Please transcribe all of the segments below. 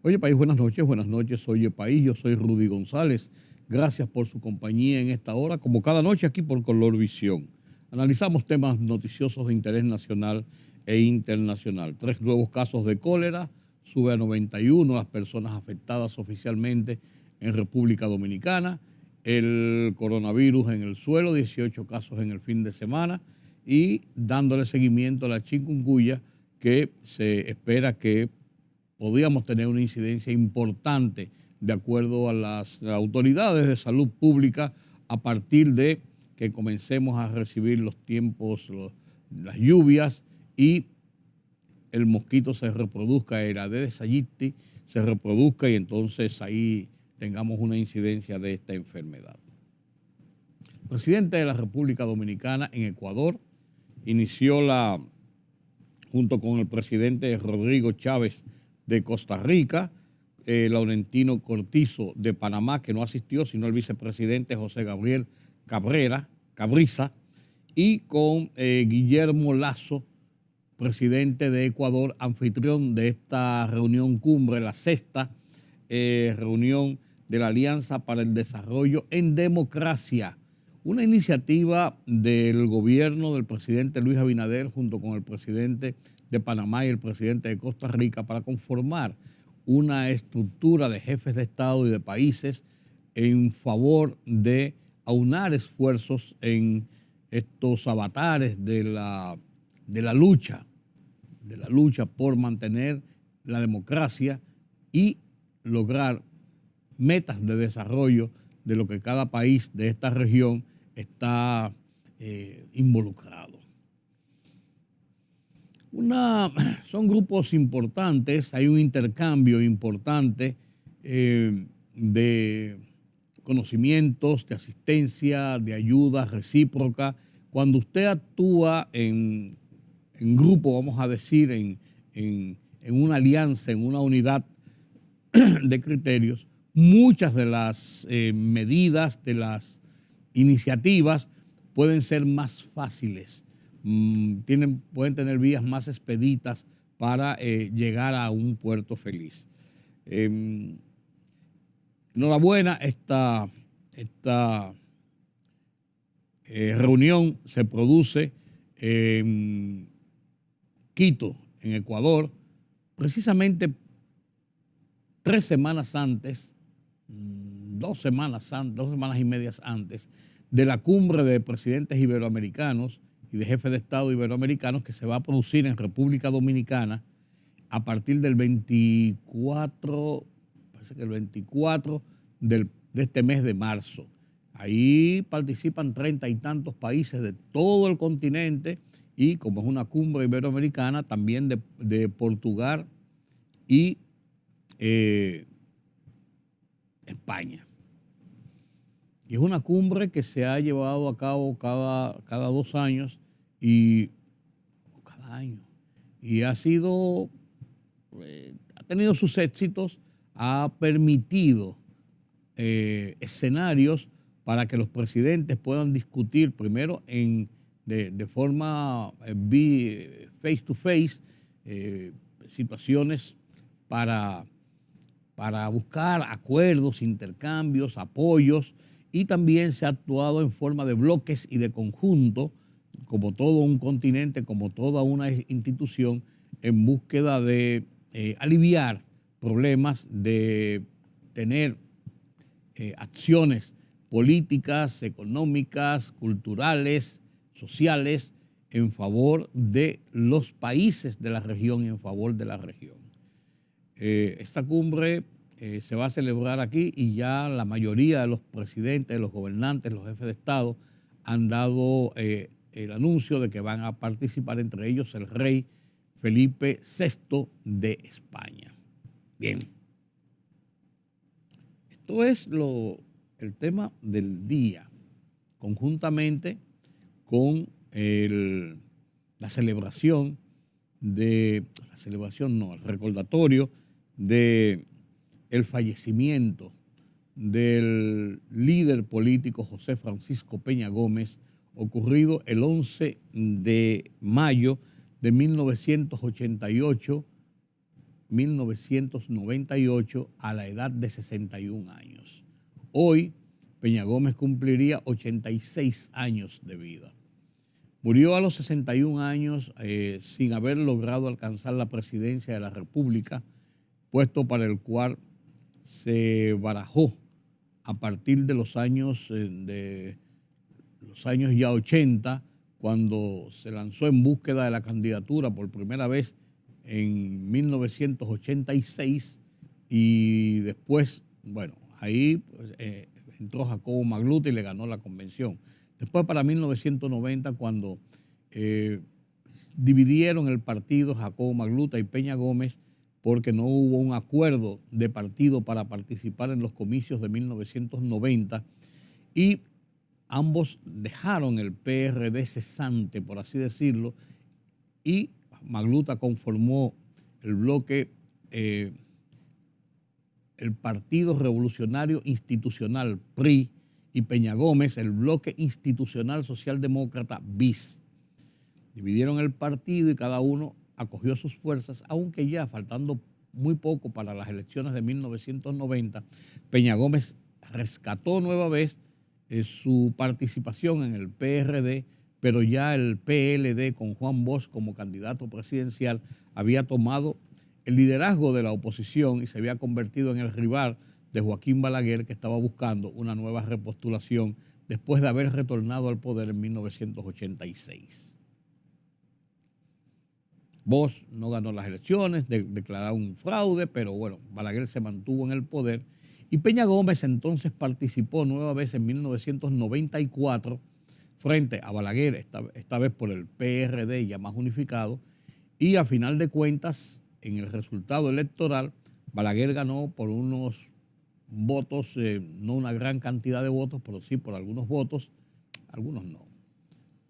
Oye País, buenas noches, oye País, yo soy Rudy González. Gracias por su compañía en esta hora, como cada noche aquí por Colorvisión. Analizamos temas noticiosos de interés nacional e internacional. 3 nuevos casos de cólera, sube a 91 las personas afectadas oficialmente en República Dominicana. El coronavirus en el suelo, 18 casos en el fin de semana y dándole seguimiento a la chikungunya que se espera que podríamos tener una incidencia importante de acuerdo a las autoridades de salud pública a partir de que comencemos a recibir los tiempos, las lluvias y el mosquito se reproduzca, el Aedes aegypti se reproduzca y entonces ahí tengamos una incidencia de esta enfermedad. El presidente de la República Dominicana en Ecuador inició junto con el presidente Rodrigo Chávez de Costa Rica, Laurentino Cortizo de Panamá, que no asistió, sino el vicepresidente José Gabriel Cabriza, y con Guillermo Lasso, presidente de Ecuador, anfitrión de esta reunión cumbre, la 6ª reunión de la Alianza para el Desarrollo en Democracia, una iniciativa del gobierno del presidente Luis Abinader junto con el presidente de Panamá y el presidente de Costa Rica para conformar una estructura de jefes de Estado y de países en favor de aunar esfuerzos en estos avatares de la lucha por mantener la democracia y lograr metas de desarrollo de lo que cada país de esta región está involucrado. Son grupos importantes, hay un intercambio importante de conocimientos, de asistencia, de ayuda recíproca. Cuando usted actúa en grupo, vamos a decir, en una alianza, en una unidad de criterios, muchas de las medidas, de las iniciativas pueden ser más fáciles, pueden tener vías más expeditas para llegar a un puerto feliz. Enhorabuena, esta reunión se produce en Quito, en Ecuador, precisamente 3 semanas antes, 2 semanas y media antes de la cumbre de presidentes iberoamericanos y de jefes de Estado iberoamericanos que se va a producir en República Dominicana a partir del 24, parece que el 24 de este mes de marzo. Ahí participan 30 y tantos países de todo el continente y como es una cumbre iberoamericana, también de Portugal y España. Y es una cumbre que se ha llevado a cabo cada 2 años cada año. Y ha tenido sus éxitos, ha permitido escenarios para que los presidentes puedan discutir primero de forma face to face, situaciones para buscar acuerdos, intercambios, apoyos, y también se ha actuado en forma de bloques y de conjunto, como todo un continente, como toda una institución, en búsqueda de aliviar problemas, de tener acciones políticas, económicas, culturales, sociales, en favor de los países de la región y en favor de la región. Esta cumbre se va a celebrar aquí y ya la mayoría de los presidentes, los gobernantes, los jefes de Estado han dado el anuncio de que van a participar, entre ellos el rey Felipe VI de España. Bien, esto es el tema del día, conjuntamente con el recordatorio de el fallecimiento del líder político José Francisco Peña Gómez, ocurrido el 11 de mayo de 1988, 1998 a la edad de 61 años. Hoy, Peña Gómez cumpliría 86 años de vida. Murió a los 61 años sin haber logrado alcanzar la presidencia de la República, puesto para el cual se barajó a partir de los años ya 80, cuando se lanzó en búsqueda de la candidatura por primera vez en 1986 y después, bueno, ahí pues, entró Jacobo Magluta y le ganó la convención. Después para 1990, cuando dividieron el partido Jacobo Magluta y Peña Gómez, porque no hubo un acuerdo de partido para participar en los comicios de 1990 y ambos dejaron el PRD cesante, por así decirlo, y Magluta conformó el bloque, el Partido Revolucionario Institucional, PRI, y Peña Gómez, el bloque institucional socialdemócrata, BIS. Dividieron el partido y cada uno acogió sus fuerzas, aunque ya faltando muy poco para las elecciones de 1990, Peña Gómez rescató nueva vez su participación en el PRD, pero ya el PLD con Juan Bosch como candidato presidencial había tomado el liderazgo de la oposición y se había convertido en el rival de Joaquín Balaguer, que estaba buscando una nueva repostulación después de haber retornado al poder en 1986. Bosch no ganó las elecciones, declararon un fraude, pero bueno, Balaguer se mantuvo en el poder y Peña Gómez entonces participó nueva vez en 1994 frente a Balaguer, esta vez por el PRD ya más unificado, y a final de cuentas, en el resultado electoral, Balaguer ganó por unos votos, no una gran cantidad de votos, pero sí por algunos votos, algunos no,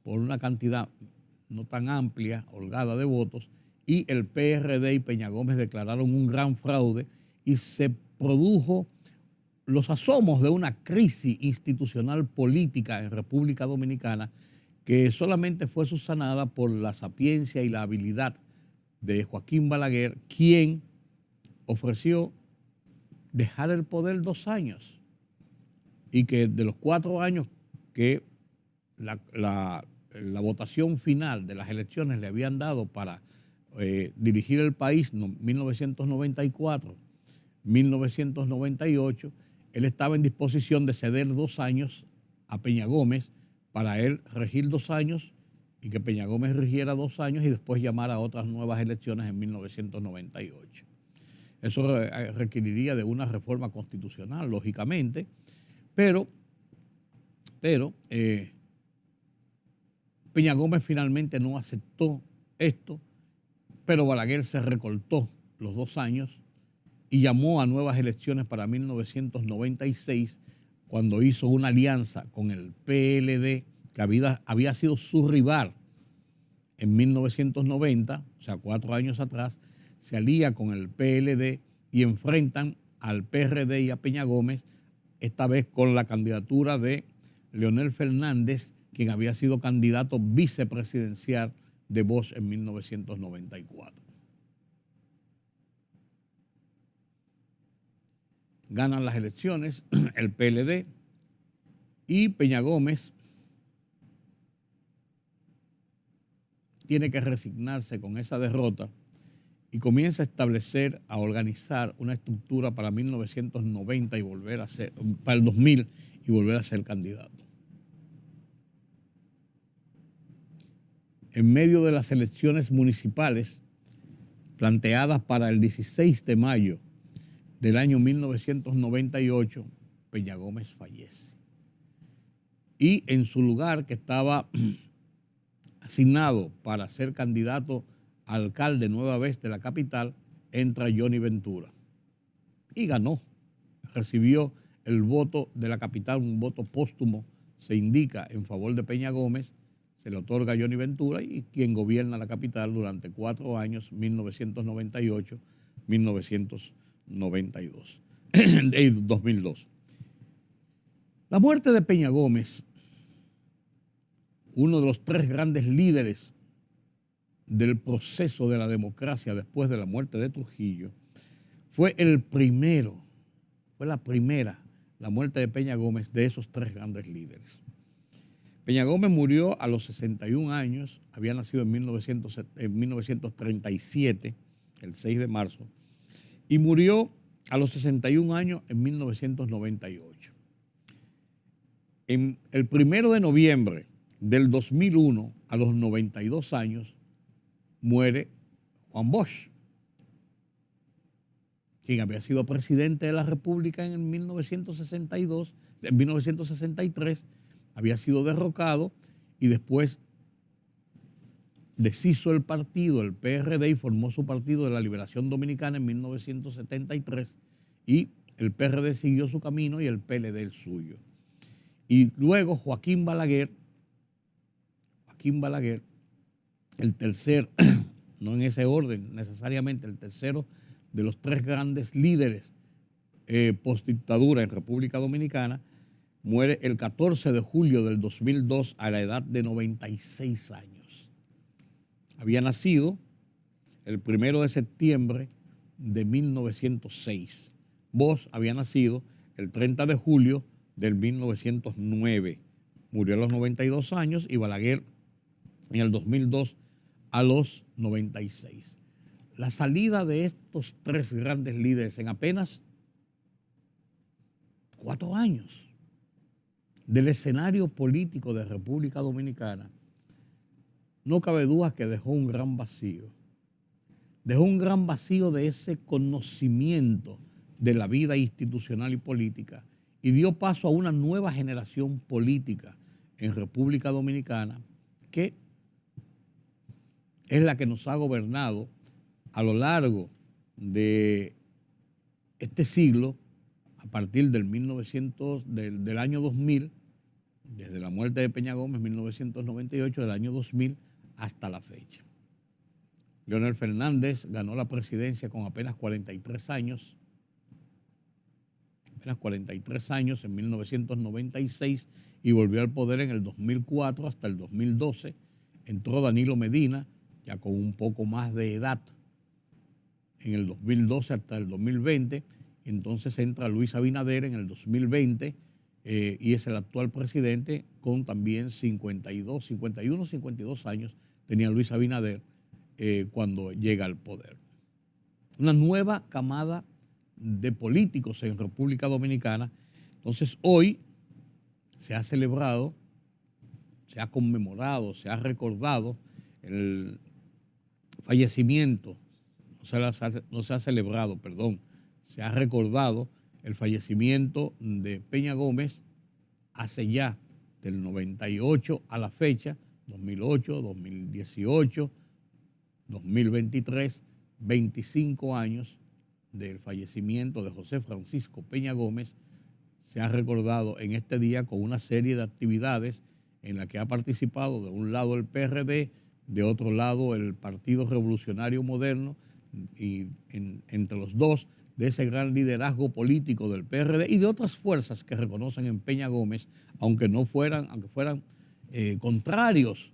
por una cantidad no tan amplia, holgada de votos, y el PRD y Peña Gómez declararon un gran fraude y se produjo los asomos de una crisis institucional política en República Dominicana que solamente fue subsanada por la sapiencia y la habilidad de Joaquín Balaguer, quien ofreció dejar el poder 2 años y que de los 4 años que la votación final de las elecciones le habían dado para dirigir el país, 1994, 1998, él estaba en disposición de ceder 2 años a Peña Gómez para él regir 2 años y que Peña Gómez rigiera 2 años y después llamar a otras nuevas elecciones en 1998. Eso requeriría de una reforma constitucional, lógicamente, pero Peña Gómez finalmente no aceptó esto, pero Balaguer se recortó los 2 años y llamó a nuevas elecciones para 1996, cuando hizo una alianza con el PLD, que había sido su rival en 1990, o sea, 4 años atrás, se alía con el PLD y enfrentan al PRD y a Peña Gómez, esta vez con la candidatura de Leonel Fernández, quien había sido candidato vicepresidencial de Bosch en 1994. Ganan las elecciones el PLD y Peña Gómez tiene que resignarse con esa derrota y comienza a establecer, a organizar una estructura para 1990 y volver a ser, para el 2000 y volver a ser candidato. En medio de las elecciones municipales planteadas para el 16 de mayo del año 1998, Peña Gómez fallece. Y en su lugar, que estaba asignado para ser candidato a alcalde nueva vez de la capital, entra Johnny Ventura. Y ganó. Recibió el voto de la capital, un voto póstumo, se indica, en favor de Peña Gómez. Se le otorga a Johnny Ventura y quien gobierna la capital durante 4 años, 1998-1992, 2002. La muerte de Peña Gómez, uno de los 3 grandes líderes del proceso de la democracia después de la muerte de Trujillo, fue la primera, la muerte de Peña Gómez, de esos tres grandes líderes. Peña Gómez murió a los 61 años, había nacido en 1937, el 6 de marzo, y murió a los 61 años en 1998. En el 1 de noviembre del 2001, a los 92 años, muere Juan Bosch, quien había sido presidente de la República en 1963, había sido derrocado y después deshizo el partido, el PRD, y formó su Partido de la Liberación Dominicana en 1973, y el PRD siguió su camino y el PLD el suyo. Y luego Joaquín Balaguer, el tercer, no en ese orden necesariamente, el tercero de los tres grandes líderes postdictadura en República Dominicana, muere el 14 de julio del 2002 a la edad de 96 años. Había nacido el 1 de septiembre de 1906. Bosch había nacido el 30 de julio del 1909. Murió a los 92 años, y Balaguer en el 2002 a los 96. La salida de estos tres grandes líderes en apenas 4 años del escenario político de República Dominicana, no cabe duda que dejó un gran vacío. Dejó un gran vacío de ese conocimiento de la vida institucional y política, y dio paso a una nueva generación política en República Dominicana, que es la que nos ha gobernado a lo largo de este siglo, a partir del año 2000, desde la muerte de Peña Gómez, 1998, del año 2000 hasta la fecha. Leonel Fernández ganó la presidencia con apenas 43 años, en 1996, y volvió al poder en el 2004 hasta el 2012. Entró Danilo Medina, ya con un poco más de edad, en el 2012 hasta el 2020. Entonces entra Luis Abinader en el 2020 y es el actual presidente, con también 52 años tenía Luis Abinader cuando llega al poder. Una nueva camada de políticos en República Dominicana. Entonces hoy se ha celebrado, se ha conmemorado, se ha recordado el fallecimiento, no se ha celebrado, perdón, se ha recordado el fallecimiento de Peña Gómez hace ya del 98 a la fecha, 2008, 2018, 2023, 25 años del fallecimiento de José Francisco Peña Gómez. Se ha recordado en este día con una serie de actividades en la que ha participado de un lado el PRD, de otro lado el Partido Revolucionario Moderno, y entre los dos, de ese gran liderazgo político del PRD y de otras fuerzas que reconocen en Peña Gómez, aunque fueran contrarios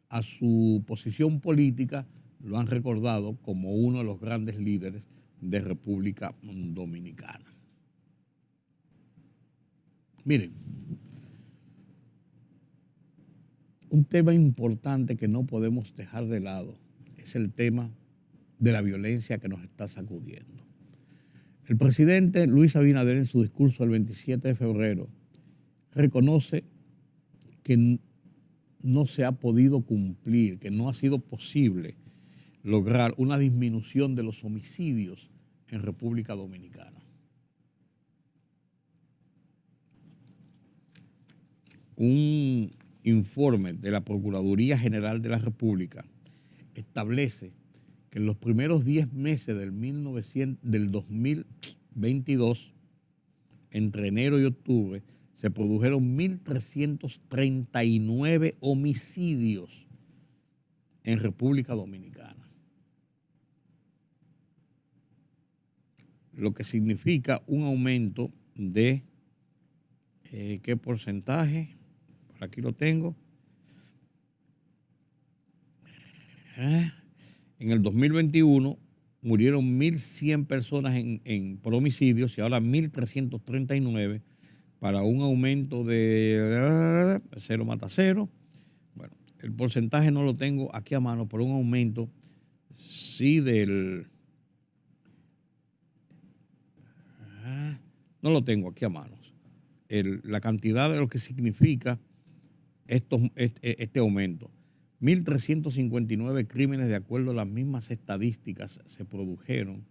a su posición política, lo han recordado como uno de los grandes líderes de República Dominicana. Miren, un tema importante que no podemos dejar de lado es el tema de la violencia que nos está sacudiendo. El presidente Luis Abinader, en su discurso del 27 de febrero, reconoce que no se ha podido cumplir, que no ha sido posible lograr una disminución de los homicidios en República Dominicana. Un informe de la Procuraduría General de la República establece que en los primeros 10 meses del 2022, entre enero y octubre, se produjeron 1.339 homicidios en República Dominicana. Lo que significa un aumento de, ¿qué porcentaje? Por aquí lo tengo. En el 2021 murieron 1.100 personas por homicidios y ahora 1.339 para un aumento de 0 mata 0. Bueno, el porcentaje no lo tengo aquí a mano, pero un aumento sí no lo tengo aquí a manos. La cantidad de lo que significa este aumento. 1.359 crímenes, de acuerdo a las mismas estadísticas, se produjeron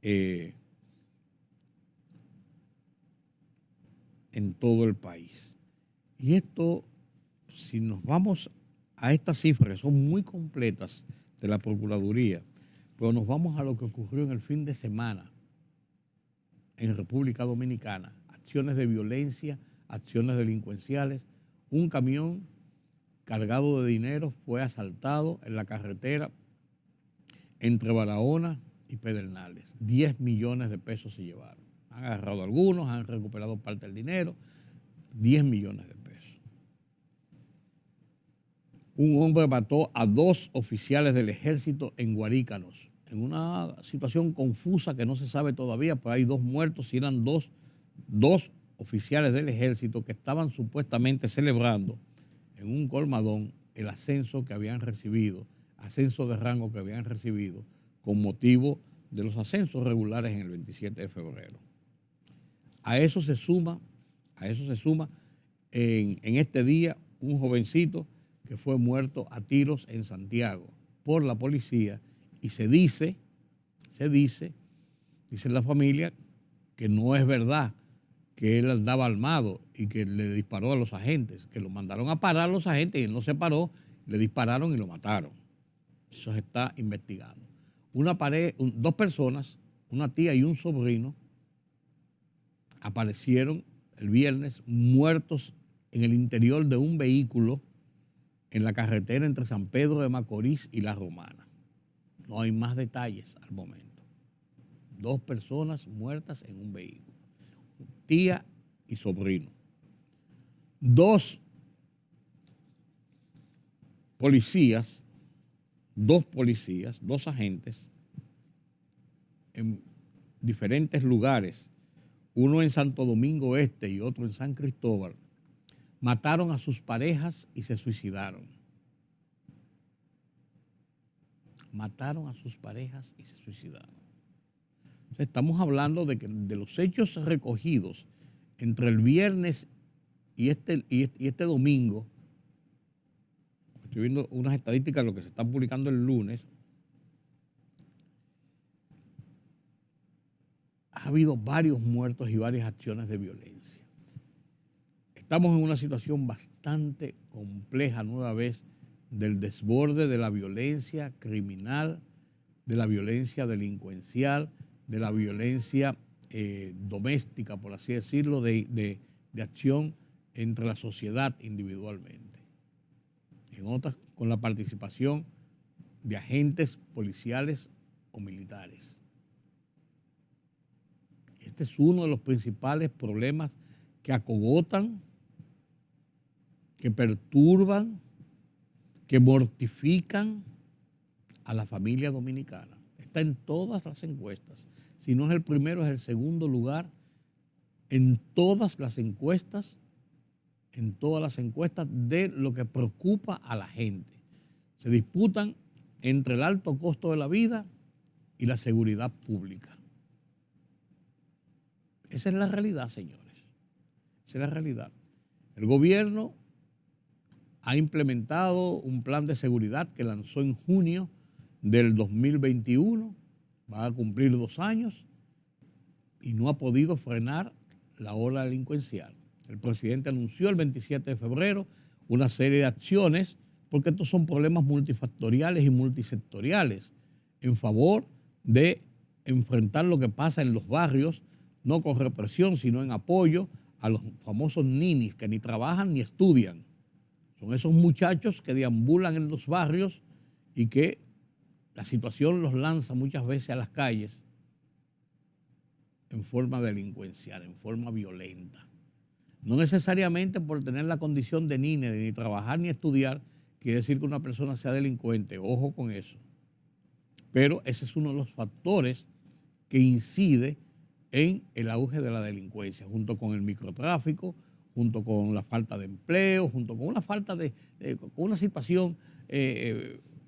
en todo el país. Y esto, si nos vamos a estas cifras, que son muy completas de la Procuraduría, pero nos vamos a lo que ocurrió en el fin de semana en República Dominicana, acciones de violencia, acciones delincuenciales. Un camión cargado de dinero fue asaltado en la carretera entre Barahona y Pedernales. 10 millones de pesos se llevaron. Han agarrado algunos, han recuperado parte del dinero, 10 millones de pesos. Un hombre mató a 2 oficiales del ejército en Guarícanos, en una situación confusa que no se sabe todavía, pero hay 2 muertos y eran dos oficiales del ejército que estaban supuestamente celebrando en un colmadón el ascenso que habían recibido, ascenso de rango que habían recibido con motivo de los ascensos regulares en el 27 de febrero. A eso se suma en este día un jovencito que fue muerto a tiros en Santiago por la policía y se dice la familia que no es verdad, que él andaba armado y que le disparó a los agentes, que lo mandaron a parar a los agentes y él no se paró, le dispararon y lo mataron. Eso se está investigando. 2 personas, una tía y un sobrino, aparecieron el viernes muertos en el interior de un vehículo en la carretera entre San Pedro de Macorís y La Romana. No hay más detalles al momento. 2 personas muertas en un vehículo, tía y sobrino. 2 policías, 2 agentes en diferentes lugares, uno en Santo Domingo Este y otro en San Cristóbal, mataron a sus parejas y se suicidaron. Mataron a sus parejas y se suicidaron. Estamos hablando de los hechos recogidos entre el viernes y este domingo. Estoy viendo unas estadísticas de lo que se está publicando el lunes. Ha habido varios muertos y varias acciones de violencia. Estamos en una situación bastante compleja nueva vez del desborde de la violencia criminal, de la violencia delincuencial, de la violencia doméstica, por así decirlo, de acción entre la sociedad individualmente. En otras, con la participación de agentes policiales o militares. Este es uno de los principales problemas que acogotan, que perturban, que mortifican a la familia dominicana. Está en todas las encuestas. Si no es el primero, es el segundo lugar en todas las encuestas de lo que preocupa a la gente. Se disputan entre el alto costo de la vida y la seguridad pública. Esa es la realidad, señores. Esa es la realidad. El gobierno ha implementado un plan de seguridad que lanzó en junio del 2021, va a cumplir 2 años y no ha podido frenar la ola delincuencial. El presidente anunció el 27 de febrero una serie de acciones, porque estos son problemas multifactoriales y multisectoriales, en favor de enfrentar lo que pasa en los barrios, no con represión, sino en apoyo a los famosos ninis que ni trabajan ni estudian. Son esos muchachos que deambulan en los barrios y que la situación los lanza muchas veces a las calles en forma delincuencial, en forma violenta. No necesariamente por tener la condición de ni trabajar ni estudiar, quiere decir que una persona sea delincuente. Ojo con eso. pero ese es uno de los factores que incide en el auge de la delincuencia, junto con el microtráfico, junto con la falta de empleo, junto con una falta con una situación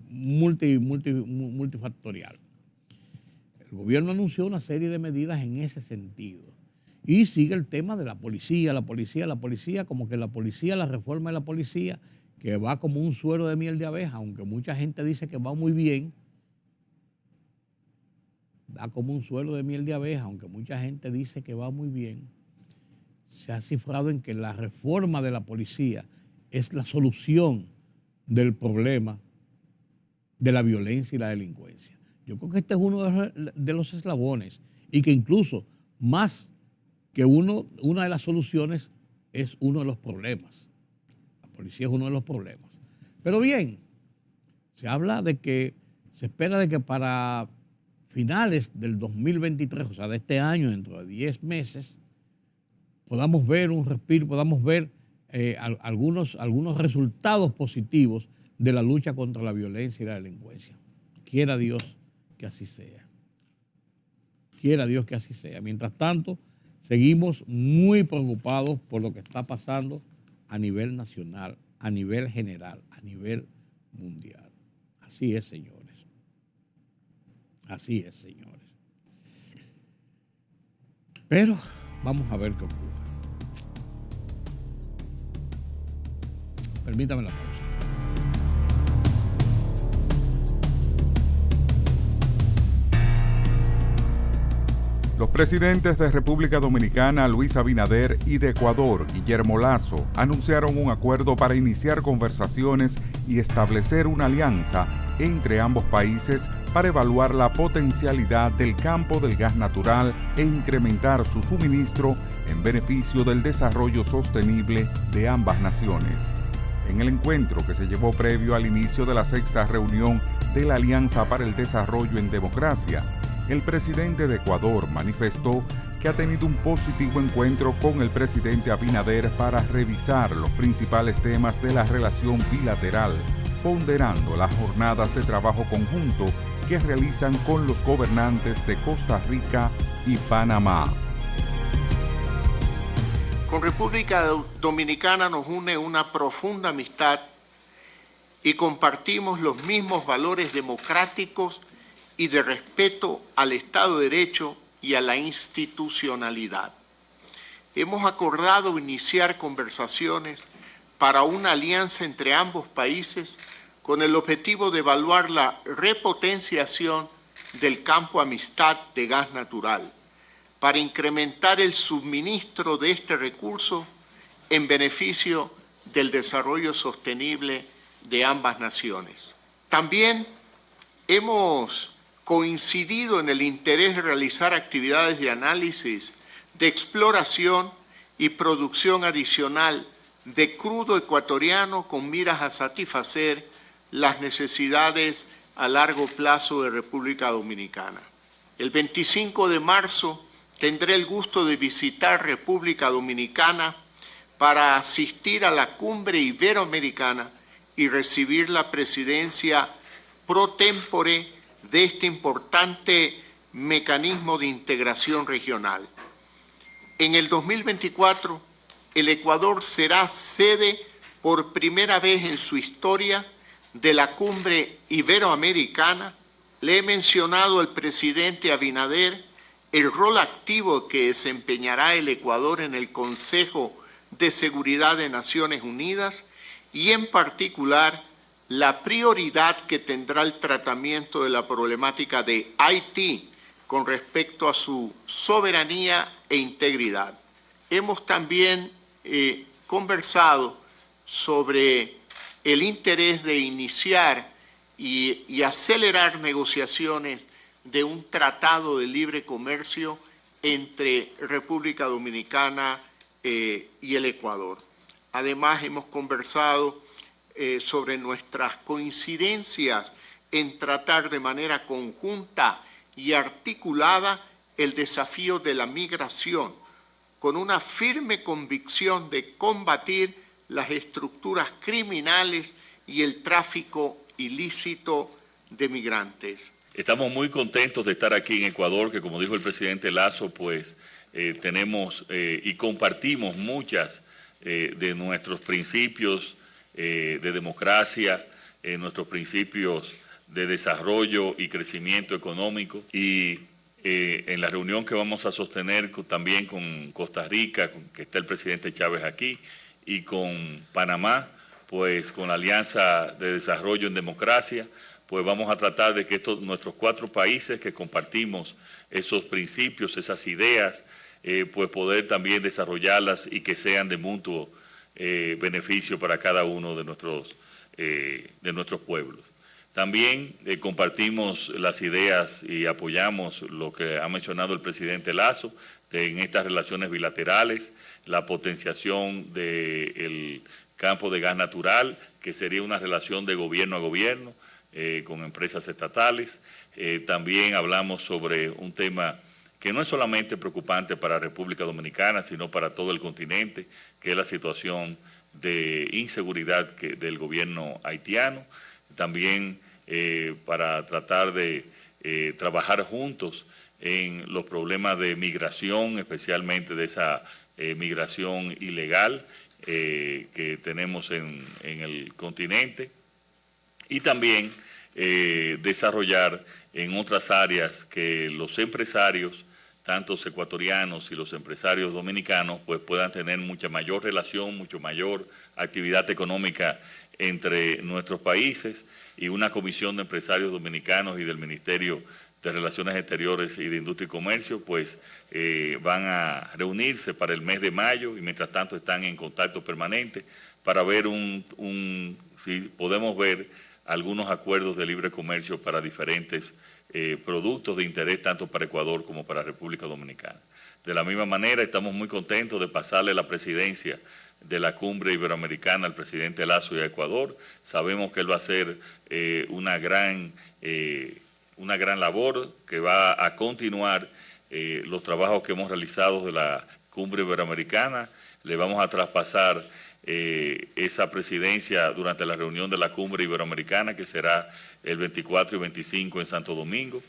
multifactorial. El gobierno anunció una serie de medidas en ese sentido. Y sigue el tema de la policía, como que la reforma de la policía, que va como un suero de miel de abeja, aunque mucha gente dice que va muy bien, da como un suero de miel de abeja, aunque mucha gente dice que va muy bien. Se ha cifrado en que la reforma de la policía es la solución del problema de la violencia y la delincuencia. Yo creo que este es uno de los eslabones y que incluso más que una de las soluciones es uno de los problemas. La policía es uno de los problemas. Pero bien, se habla de que se espera de que para finales del 2023, o sea, de este año, dentro de 10 meses, podamos ver un respiro, podamos ver algunos resultados positivos de la lucha contra la violencia y la delincuencia. Quiera Dios que así sea. Quiera Dios que así sea. Mientras tanto, seguimos muy preocupados por lo que está pasando a nivel nacional, a nivel general, a nivel mundial. Así es, señores. Así es, señores. Pero vamos a ver qué ocurre. Permítame la pausa. Los presidentes de República Dominicana, Luis Abinader, y de Ecuador, Guillermo Lasso, anunciaron un acuerdo para iniciar conversaciones y establecer una alianza entre ambos países para evaluar la potencialidad del campo del gas natural e incrementar su suministro en beneficio del desarrollo sostenible de ambas naciones. En el encuentro que se llevó previo al inicio de la 6ª reunión de la Alianza para el Desarrollo en Democracia, el presidente de Ecuador manifestó que ha tenido un positivo encuentro con el presidente Abinader para revisar los principales temas de la relación bilateral, ponderando las jornadas de trabajo conjunto que realizan con los gobernantes de Costa Rica y Panamá. Con República Dominicana nos une una profunda amistad y compartimos los mismos valores democráticos y de respeto al Estado de Derecho y a la institucionalidad. Hemos acordado iniciar conversaciones para una alianza entre ambos países con el objetivo de evaluar la repotenciación del campo amistad de gas natural, para incrementar el suministro de este recurso en beneficio del desarrollo sostenible de ambas naciones. También hemos coincidido en el interés de realizar actividades de análisis, de exploración y producción adicional de crudo ecuatoriano con miras a satisfacer las necesidades a largo plazo de República Dominicana. El 25 de marzo tendré el gusto de visitar República Dominicana para asistir a la Cumbre Iberoamericana y recibir la presidencia pro tempore de este importante mecanismo de integración regional. En el 2024, el Ecuador será sede por primera vez en su historia de la Cumbre Iberoamericana. Le he mencionado al presidente Abinader el rol activo que desempeñará el Ecuador en el Consejo de Seguridad de Naciones Unidas y en particular la prioridad que tendrá el tratamiento de la problemática de Haití con respecto a su soberanía e integridad. Hemos también conversado sobre el interés de iniciar y acelerar negociaciones de un tratado de libre comercio entre República Dominicana y el Ecuador. Además, hemos conversado sobre nuestras coincidencias en tratar de manera conjunta y articulada el desafío de la migración, con una firme convicción de combatir las estructuras criminales y el tráfico ilícito de migrantes. Estamos muy contentos de estar aquí en Ecuador, que como dijo el presidente Lasso, pues tenemos y compartimos muchas de nuestros principios de democracia, nuestros principios de desarrollo y crecimiento económico. Y en la reunión que vamos a sostener también con Costa Rica, que está el presidente Chávez aquí, y con Panamá, pues con la Alianza de Desarrollo en Democracia, pues vamos a tratar de que nuestros 4 países que compartimos esos principios, esas ideas, pues poder también desarrollarlas y que sean de mutuo beneficio para cada uno de nuestros pueblos. También compartimos las ideas y apoyamos lo que ha mencionado el presidente Lasso en estas relaciones bilaterales, la potenciación del campo de gas natural, que sería una relación de gobierno a gobierno, con empresas estatales. También hablamos sobre un tema que no es solamente preocupante para República Dominicana, sino para todo el continente, que es la situación de inseguridad del gobierno haitiano. También para tratar de trabajar juntos en los problemas de migración, especialmente de esa migración ilegal que tenemos en el continente. Y también desarrollar en otras áreas que los empresarios, tanto ecuatorianos y los empresarios dominicanos, pues puedan tener mucha mayor relación, mucho mayor actividad económica entre nuestros países, y una comisión de empresarios dominicanos y del Ministerio de Relaciones Exteriores y de Industria y Comercio, pues van a reunirse para el mes de mayo, y mientras tanto están en contacto permanente para ver si podemos ver algunos acuerdos de libre comercio para diferentes productos de interés tanto para Ecuador como para República Dominicana. De la misma manera, estamos muy contentos de pasarle la presidencia de la Cumbre Iberoamericana al presidente Lasso y a Ecuador. Sabemos que él va a hacer una gran labor, que va a continuar los trabajos que hemos realizado de la Cumbre Iberoamericana. Le vamos a traspasar esa presidencia durante la reunión de la Cumbre Iberoamericana, que será el 24 y 25 en Santo Domingo,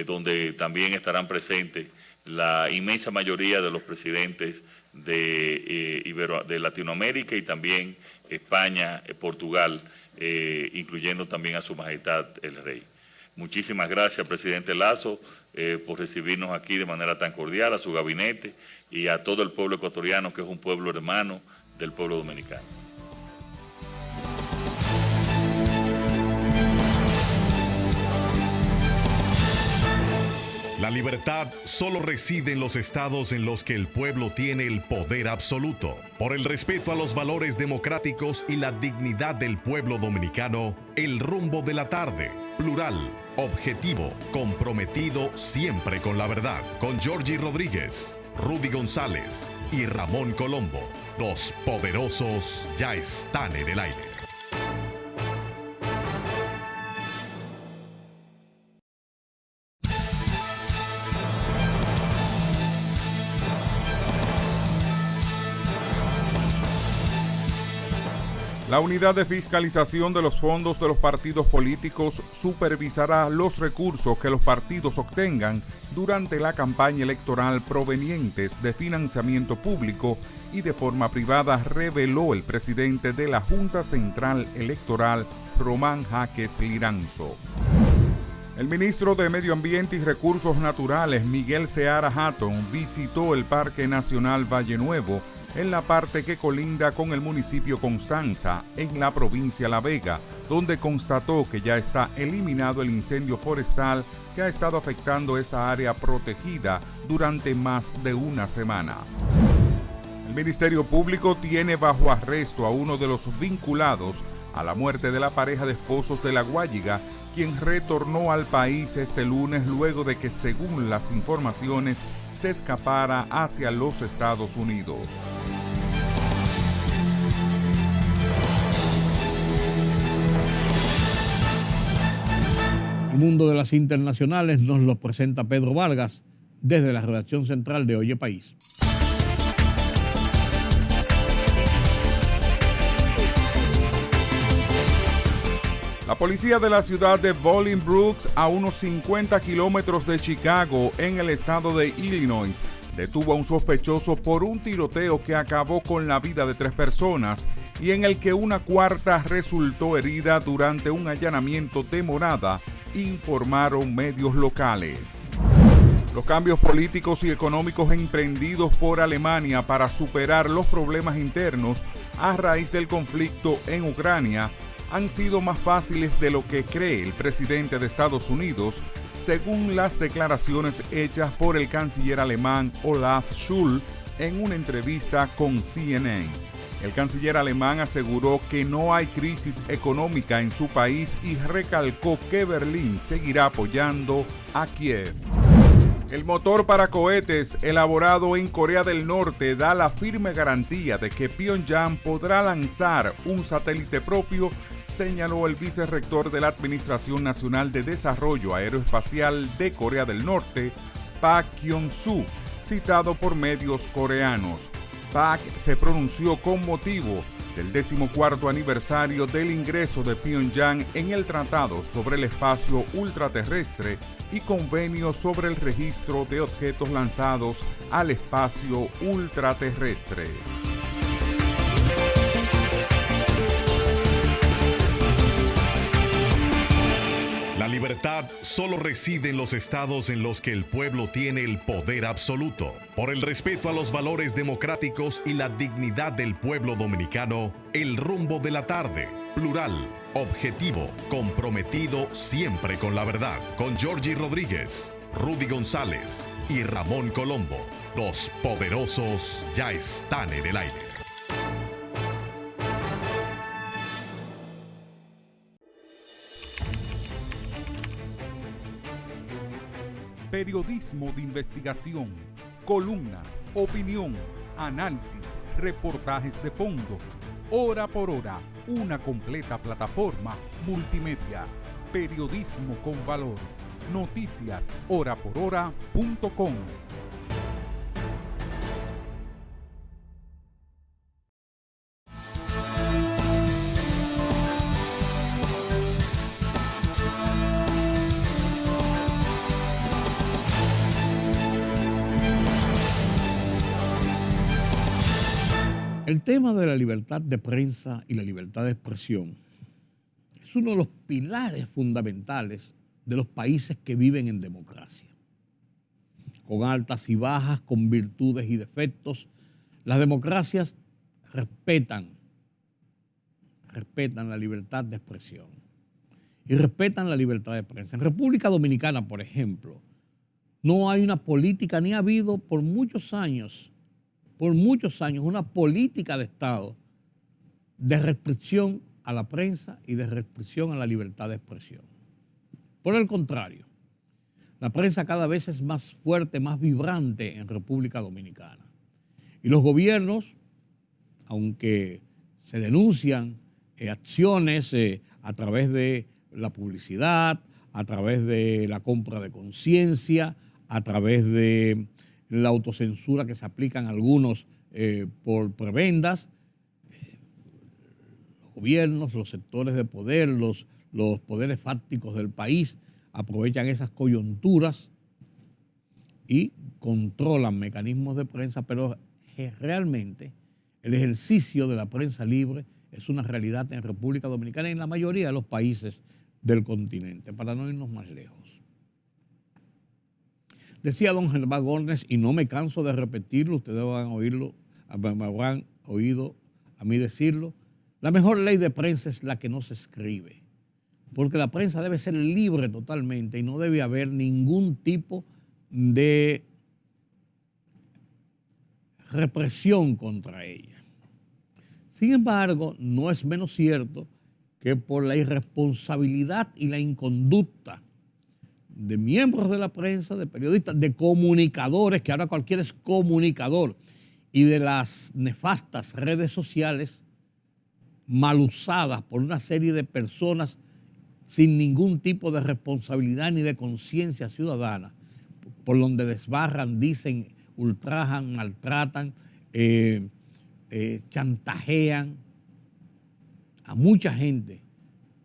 donde también estarán presentes la inmensa mayoría de los presidentes de Latinoamérica, y también España, Portugal, incluyendo también a Su Majestad el Rey. Muchísimas gracias, presidente Lasso, por recibirnos aquí de manera tan cordial, a su gabinete y a todo el pueblo ecuatoriano, que es un pueblo hermano del pueblo dominicano. La libertad solo reside en los estados en los que el pueblo tiene el poder absoluto. Por el respeto a los valores democráticos y la dignidad del pueblo dominicano, El Rumbo de la Tarde, plural, objetivo, comprometido siempre con la verdad. Con Georgie Rodríguez, Rudy González y Ramón Colombo. Los poderosos ya están en el aire. La Unidad de Fiscalización de los Fondos de los Partidos Políticos supervisará los recursos que los partidos obtengan durante la campaña electoral provenientes de financiamiento público y de forma privada, reveló el presidente de la Junta Central Electoral, Román Jaques Liranzo. El ministro de Medio Ambiente y Recursos Naturales, Miguel Seara Hatton, visitó el Parque Nacional Valle Nuevo, en la parte que colinda con el municipio Constanza, en la provincia La Vega, donde constató que ya está eliminado el incendio forestal que ha estado afectando esa área protegida durante más de una semana. El Ministerio Público tiene bajo arresto a uno de los vinculados a la muerte de la pareja de esposos de La Guayiga, quien retornó al país este lunes luego de que, según las informaciones, se escapara hacia los Estados Unidos. El mundo de las internacionales nos lo presenta Pedro Vargas desde la redacción central de Oye País. La policía de la ciudad de Bolingbrook, a unos 50 kilómetros de Chicago, en el estado de Illinois, detuvo a un sospechoso por un tiroteo que acabó con la vida de 3 personas y en el que una cuarta resultó herida durante un allanamiento de morada, informaron medios locales. Los cambios políticos y económicos emprendidos por Alemania para superar los problemas internos a raíz del conflicto en Ucrania han sido más fáciles de lo que cree el presidente de Estados Unidos, según las declaraciones hechas por el canciller alemán Olaf Scholz en una entrevista con CNN. El canciller alemán aseguró que no hay crisis económica en su país y recalcó que Berlín seguirá apoyando a Kiev. El motor para cohetes elaborado en Corea del Norte da la firme garantía de que Pyongyang podrá lanzar un satélite propio, señaló el vicerrector de la Administración Nacional de Desarrollo Aeroespacial de Corea del Norte, Park Kyung-soo, citado por medios coreanos. Park se pronunció con motivo del 14º aniversario del ingreso de Pyongyang en el Tratado sobre el Espacio Ultraterrestre y Convenio sobre el Registro de Objetos Lanzados al Espacio Ultraterrestre. La libertad solo reside en los estados en los que el pueblo tiene el poder absoluto. Por el respeto a los valores democráticos y la dignidad del pueblo dominicano, El Rumbo de la Tarde, plural, objetivo, comprometido siempre con la verdad. Con Georgie Rodríguez, Rudy González y Ramón Colombo. Los poderosos ya están en el aire. Periodismo de investigación, columnas, opinión, análisis, reportajes de fondo. Hora por hora, una completa plataforma multimedia. Periodismo con valor. Noticias horaporhora.com. El tema de la libertad de prensa y la libertad de expresión es uno de los pilares fundamentales de los países que viven en democracia. Con altas y bajas, con virtudes y defectos, las democracias respetan la libertad de expresión y respetan la libertad de prensa. En República Dominicana, por ejemplo, no hay una política, ni ha habido por muchos años, una política de Estado de restricción a la prensa y de restricción a la libertad de expresión. Por el contrario, la prensa cada vez es más fuerte, más vibrante en República Dominicana. Y los gobiernos, aunque se denuncian acciones a través de la publicidad, a través de la compra de conciencia, a través de la autocensura que se aplican algunos por prebendas, los gobiernos, los sectores de poder, los poderes fácticos del país aprovechan esas coyunturas y controlan mecanismos de prensa, pero realmente el ejercicio de la prensa libre es una realidad en República Dominicana y en la mayoría de los países del continente, para no irnos más lejos. Decía don Germán Gómez, y no me canso de repetirlo, ustedes me habrán oído a mí decirlo, la mejor ley de prensa es la que no se escribe, porque la prensa debe ser libre totalmente y no debe haber ningún tipo de represión contra ella. Sin embargo, no es menos cierto que por la irresponsabilidad y la inconducta de miembros de la prensa, de periodistas, de comunicadores, que ahora cualquiera es comunicador, y de las nefastas redes sociales mal usadas por una serie de personas sin ningún tipo de responsabilidad ni de conciencia ciudadana, por donde desbarran, dicen, ultrajan, maltratan, chantajean a mucha gente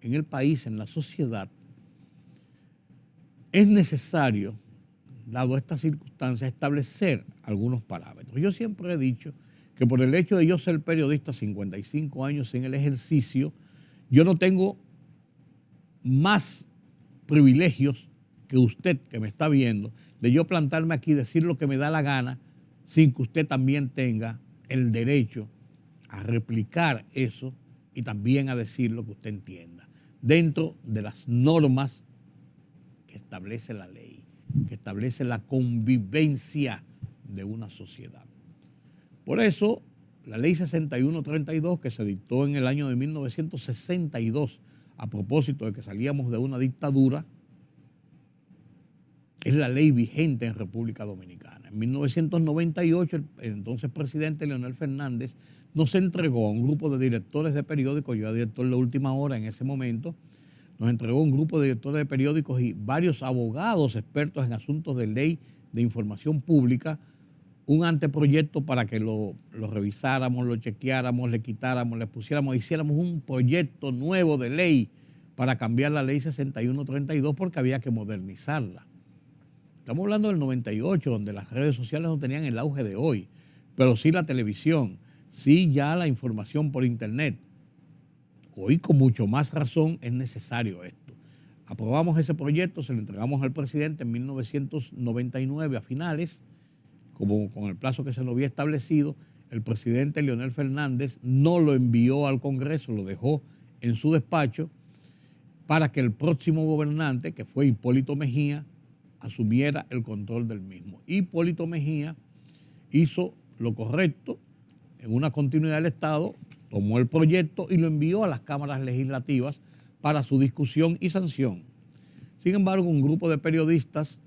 en el país, en la sociedad, es necesario, dado estas circunstancias, establecer algunos parámetros. Yo siempre he dicho que por el hecho de yo ser periodista, 55 años en el ejercicio, yo no tengo más privilegios que usted que me está viendo, de yo plantarme aquí y decir lo que me da la gana, sin que usted también tenga el derecho a replicar eso y también a decir lo que usted entienda, dentro de las normas que establece la ley, que establece la convivencia de una sociedad. Por eso, la ley 6132, que se dictó en el año de 1962, a propósito de que salíamos de una dictadura, es la ley vigente en República Dominicana. En 1998, el entonces presidente Leonel Fernández nos entregó a un grupo de directores de periódicos, yo era director de Última Hora en ese momento, nos entregó un grupo de directores de periódicos y varios abogados expertos en asuntos de ley de información pública, un anteproyecto para que lo revisáramos, lo chequeáramos, le quitáramos, le pusiéramos, hiciéramos un proyecto nuevo de ley para cambiar la ley 6132 porque había que modernizarla. Estamos hablando del 98, donde las redes sociales no tenían el auge de hoy, pero sí la televisión, sí ya la información por internet. Hoy con mucho más razón es necesario esto. Aprobamos ese proyecto, se lo entregamos al presidente en 1999 a finales, como con el plazo que se lo había establecido. El presidente Leonel Fernández no lo envió al Congreso, lo dejó en su despacho para que el próximo gobernante, que fue Hipólito Mejía, asumiera el control del mismo. Hipólito Mejía hizo lo correcto en una continuidad del Estado, tomó el proyecto y lo envió a las cámaras legislativas para su discusión y sanción. Sin embargo, un grupo de periodistas,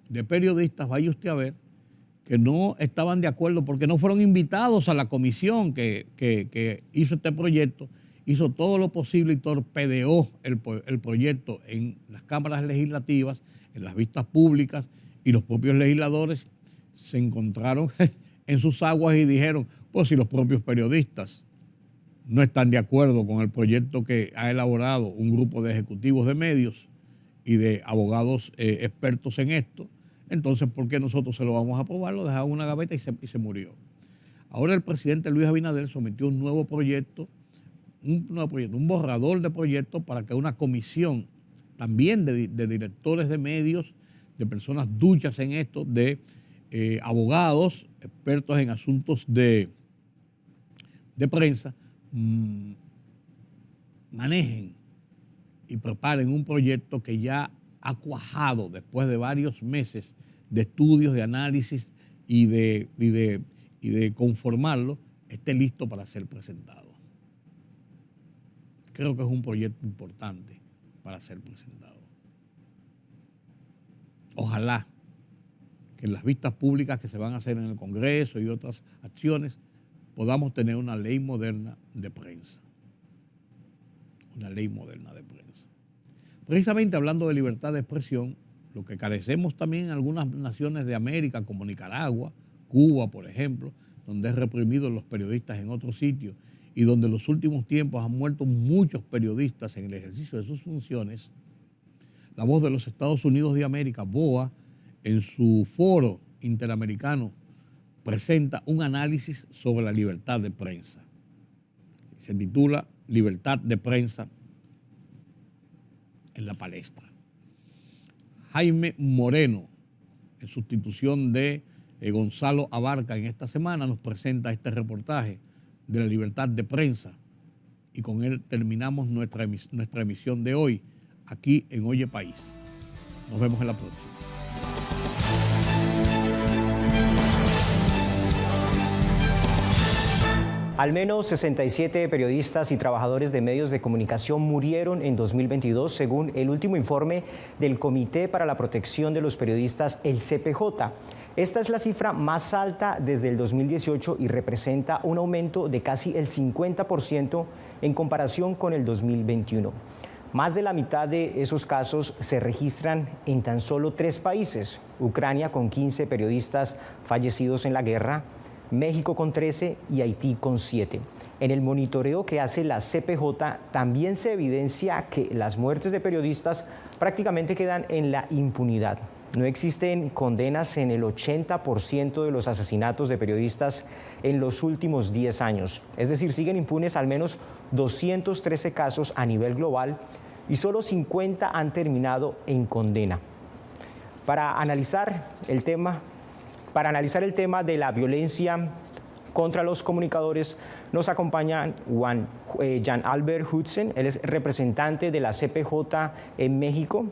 vaya usted a ver, que no estaban de acuerdo porque no fueron invitados a la comisión que hizo este proyecto, hizo todo lo posible y torpedeó el proyecto en las cámaras legislativas, en las vistas públicas, y los propios legisladores se encontraron en sus aguas y dijeron, pues si los propios periodistas no están de acuerdo con el proyecto que ha elaborado un grupo de ejecutivos de medios y de abogados expertos en esto, entonces ¿por qué nosotros se lo vamos a aprobar? Lo dejaron en una gaveta y se murió. Ahora el presidente Luis Abinader sometió un nuevo proyecto, un borrador de proyecto para que una comisión también de directores de medios, de personas duchas en esto, de abogados, expertos en asuntos de prensa, manejen y preparen un proyecto que ya ha cuajado después de varios meses de estudios, de análisis y de conformarlo, esté listo para ser presentado. Creo que es un proyecto importante para ser presentado. Ojalá que en las vistas públicas que se van a hacer en el Congreso y otras acciones podamos tener una ley moderna de prensa. Una ley moderna de prensa. Precisamente hablando de libertad de expresión, lo que carecemos también en algunas naciones de América, como Nicaragua, Cuba, por ejemplo, donde es reprimido los periodistas en otros sitios y donde en los últimos tiempos han muerto muchos periodistas en el ejercicio de sus funciones, la Voz de los Estados Unidos de América, VOA, en su foro interamericano, presenta un análisis sobre la libertad de prensa. Se titula Libertad de prensa en la palestra. Jaime Moreno, en sustitución de Gonzalo Abarca en esta semana, nos presenta este reportaje de la libertad de prensa y con él terminamos nuestra emisión de hoy aquí en Oye País. Nos vemos en la próxima. Al menos 67 periodistas y trabajadores de medios de comunicación murieron en 2022, según el último informe del Comité para la Protección de los Periodistas, el CPJ. Esta es la cifra más alta desde el 2018 y representa un aumento de casi el 50% en comparación con el 2021. Más de la mitad de esos casos se registran en tan solo 3 países: Ucrania con 15 periodistas fallecidos en la guerra, México con 13 y Haití con 7. En el monitoreo que hace la CPJ también se evidencia que las muertes de periodistas prácticamente quedan en la impunidad. No existen condenas en el 80% de los asesinatos de periodistas en los últimos 10 años. Es decir, siguen impunes al menos 213 casos a nivel global y solo 50 han terminado en condena. Para analizar el tema de la violencia contra los comunicadores, nos acompaña Jan Albert Hudson, él es representante de la CPJ en México,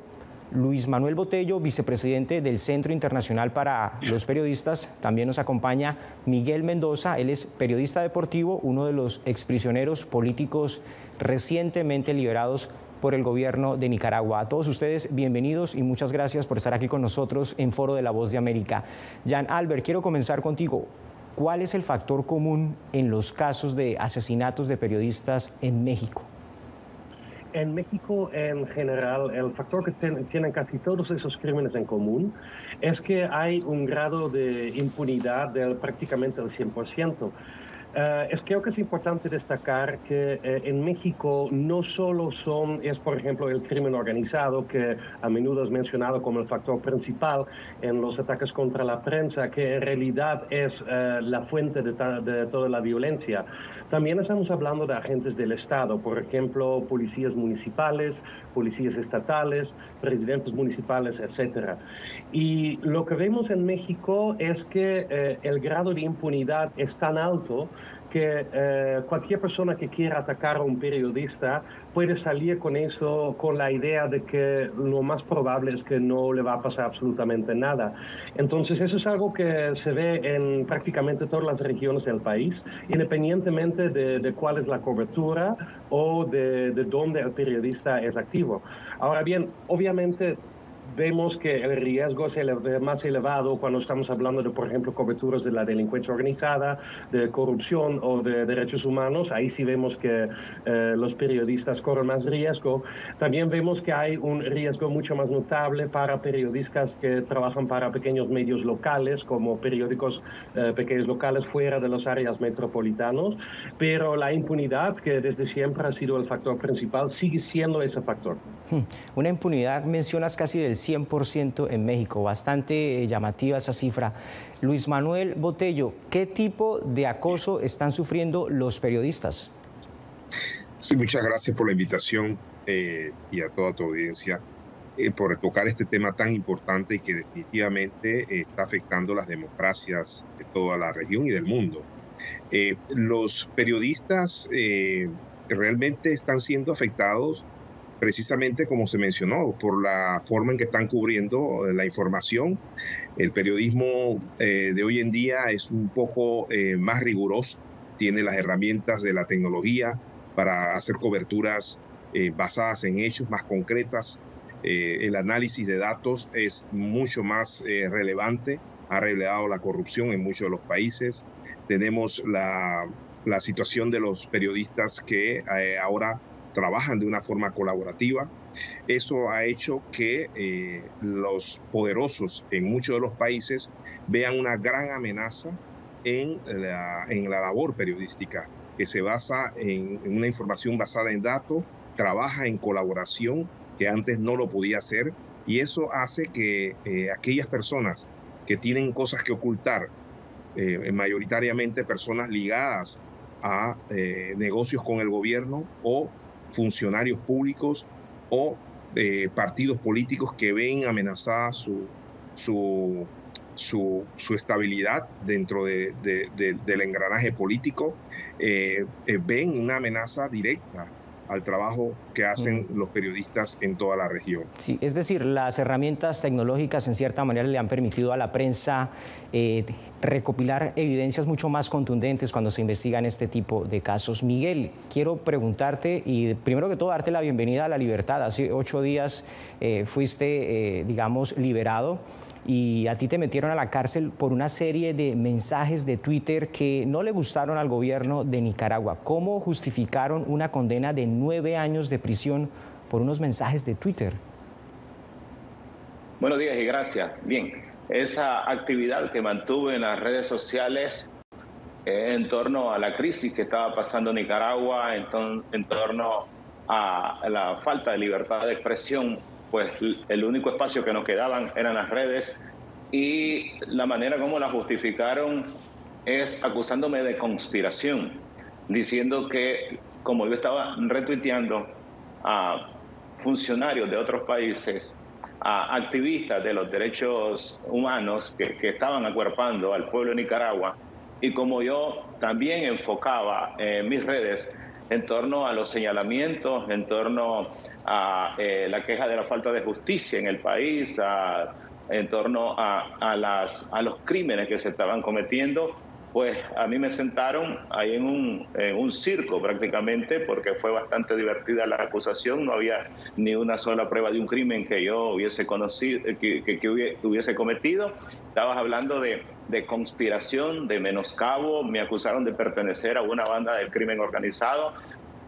Luis Manuel Botello, vicepresidente del Centro Internacional para los Periodistas. También nos acompaña Miguel Mendoza, él es periodista deportivo, uno de los exprisioneros políticos recientemente liberados por el gobierno de Nicaragua. A todos ustedes, bienvenidos y muchas gracias por estar aquí con nosotros en Foro de la Voz de América. Jan Albert, quiero comenzar contigo. ¿Cuál es el factor común en los casos de asesinatos de periodistas en México? En México, en general, el factor que tienen casi todos esos crímenes en común es que hay un grado de impunidad del prácticamente el 100%. Creo que es importante destacar que en México no solo es, por ejemplo, el crimen organizado, que a menudo es mencionado como el factor principal en los ataques contra la prensa, que en realidad es la fuente de toda la violencia. También estamos hablando de agentes del Estado, por ejemplo, policías municipales, policías estatales, presidentes municipales, etc. Y lo que vemos en México es que el grado de impunidad es tan alto que cualquier persona que quiera atacar a un periodista puede salir con eso, con la idea de que lo más probable es que no le va a pasar absolutamente nada. Entonces eso es algo que se ve en prácticamente todas las regiones del país, independientemente de cuál es la cobertura o de dónde el periodista es activo. Ahora bien, obviamente vemos que el riesgo es más elevado cuando estamos hablando de, por ejemplo, coberturas de la delincuencia organizada, de corrupción o de derechos humanos. Ahí sí vemos que los periodistas corren más riesgo. También vemos que hay un riesgo mucho más notable para periodistas que trabajan para pequeños medios locales, como periódicos pequeños locales fuera de las áreas metropolitanas. Pero la impunidad, que desde siempre ha sido el factor principal, sigue siendo ese factor. Una impunidad, mencionas casi del 100% en México, bastante llamativa esa cifra. Luis Manuel Botello, ¿qué tipo de acoso están sufriendo los periodistas? Sí, muchas gracias por la invitación y a toda tu audiencia por tocar este tema tan importante y que definitivamente está afectando las democracias de toda la región y del mundo. Los periodistas realmente están siendo afectados precisamente como se mencionó, por la forma en que están cubriendo la información. El periodismo de hoy en día es un poco más riguroso, tiene las herramientas de la tecnología para hacer coberturas basadas en hechos más concretas. El análisis de datos es mucho más relevante, ha revelado la corrupción en muchos de los países. Tenemos la situación de los periodistas que ahora trabajan de una forma colaborativa. Eso ha hecho que los poderosos en muchos de los países vean una gran amenaza en la labor periodística, que se basa en una información basada en datos, trabaja en colaboración, que antes no lo podía hacer, y eso hace que aquellas personas que tienen cosas que ocultar, mayoritariamente personas ligadas a negocios con el gobierno o funcionarios públicos o partidos políticos que ven amenazada su estabilidad dentro del engranaje político, ven una amenaza directa al trabajo que hacen los periodistas en toda la región. Sí, es decir, las herramientas tecnológicas en cierta manera le han permitido a la prensa recopilar evidencias mucho más contundentes cuando se investigan este tipo de casos. Miguel, quiero preguntarte y primero que todo darte la bienvenida a la libertad. Hace 8 días fuiste, digamos, liberado. Y a ti te metieron a la cárcel por una serie de mensajes de Twitter que no le gustaron al gobierno de Nicaragua. ¿Cómo justificaron una condena de 9 años de prisión por unos mensajes de Twitter? Buenos días y gracias. Bien, esa actividad que mantuve en las redes sociales en torno a la crisis que estaba pasando Nicaragua, en torno a la falta de libertad de expresión, pues el único espacio que nos quedaban eran las redes, y la manera como la justificaron es acusándome de conspiración, diciendo que como yo estaba retuiteando a funcionarios de otros países, a activistas de los derechos humanos que estaban acuerpando al pueblo de Nicaragua, y como yo también enfocaba mis redes en torno a los señalamientos, en torno a la queja de la falta de justicia en el país, en torno a los crímenes que se estaban cometiendo, pues a mí me sentaron ahí en un circo prácticamente, porque fue bastante divertida la acusación. No había ni una sola prueba de un crimen que yo hubiese conocido, que hubiese cometido. Estabas hablando de conspiración, de menoscabo, me acusaron de pertenecer a una banda del crimen organizado.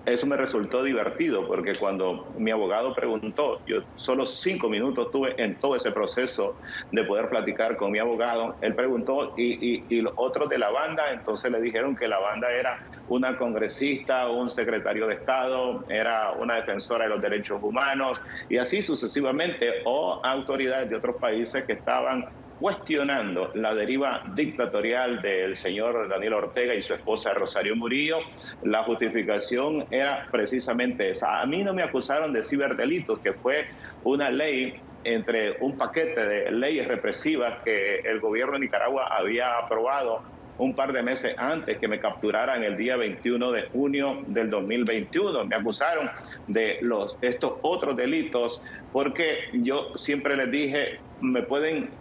Eso me resultó divertido, porque cuando mi abogado preguntó, yo solo 5 minutos tuve en todo ese proceso de poder platicar con mi abogado. Él preguntó, ¿y los otros de la banda? Entonces le dijeron que la banda era una congresista, un secretario de Estado, era una defensora de los derechos humanos, y así sucesivamente, o autoridades de otros países que estaban cuestionando la deriva dictatorial del señor Daniel Ortega y su esposa Rosario Murillo. La justificación era precisamente esa. A mí no me acusaron de ciberdelitos, que fue una ley entre un paquete de leyes represivas que el gobierno de Nicaragua había aprobado un par de meses antes que me capturaran el día 21 de junio del 2021. Me acusaron de estos otros delitos porque yo siempre les dije, me pueden